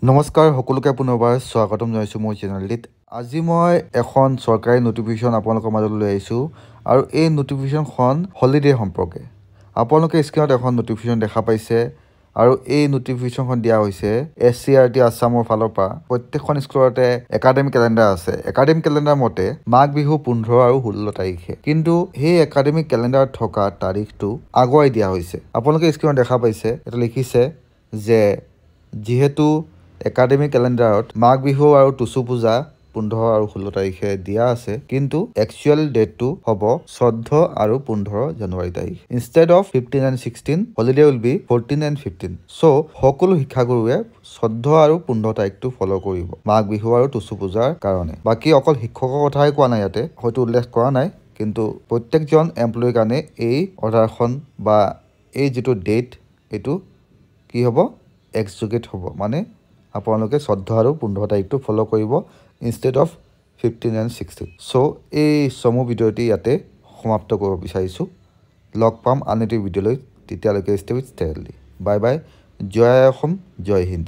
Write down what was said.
নমস্কাৰ সকলোকে পুনৰবাৰ স্বাগতম জনাইছোঁ মোৰ চেনেলটিত। আজি মই এখন চৰকাৰী নটিফিকেশ্যন আপোনালোকৰ মাজলৈ লৈ আহিছোঁ আৰু এই নটিফিকেশ্যনখন হলিডে সম্পৰ্কে। আপোনালোকে স্ক্ৰীনত এখন নটিফিকেশ্যন দেখা পাইছে আৰু এই নটিফিকেশ্যনখন দিয়া হৈছে SCERT আছামৰ ফালৰ পৰা। প্ৰত্যেকখন স্কুলতে একাডেমিক কেলেণ্ডাৰ আছে। একাডেমিক কেলেণ্ডাৰ মতে মাঘ বিহু 15 আৰু 16 তাৰিখে, কিন্তু সেই একাডেমিক কেলেণ্ডাৰত থকা তাৰিখটো আগুৱাই দিয়া হৈছে। আপোনালোকে স্ক্ৰীনত দেখা পাইছে, এটা লিখিছে যে যিহেতু একাডেমিক কেলেণ্ডাৰত মাঘ বিহু আৰু টুচু পূজা 15 আৰু 16 তাৰিখে দিয়া আছে, কিন্তু একচুৱেল ডেটটো হ'ব 14 আৰু 15 জানুৱাৰী তাৰিখ। Instead of 15 and 16, holiday will be 14 and 15। চ' সকলো শিক্ষাগুৰুৱে 14 আৰু 15 তাৰিখটো ফ'ল' কৰিব মাঘ বিহু আৰু টুচু পূজাৰ কাৰণে। বাকী অকল শিক্ষকৰ কথাই কোৱা নাই, ইয়াতে হয়তো উল্লেখ কৰা নাই, কিন্তু প্ৰত্যেকজন এমপ্লয়ীৰ কাৰণে এই অৰ্ডাৰখন বা এই যিটো ডেট, এইটো কি হ'ব, এক্সিকিউট হ'ব। মানে আপোনালোকে 14 আৰু 15 তাৰিখটো ফ'ল' কৰিব ইনষ্টেড অফ 15 and 16। চ' এই চমু ভিডিঅ'টি ইয়াতে সমাপ্ত কৰিব বিচাৰিছোঁ। লগ পাম আন এটি ভিডিঅ'লৈ, তেতিয়ালৈকে stay with steadily. Bye bye. জয় অসম, জয় হিন্দ।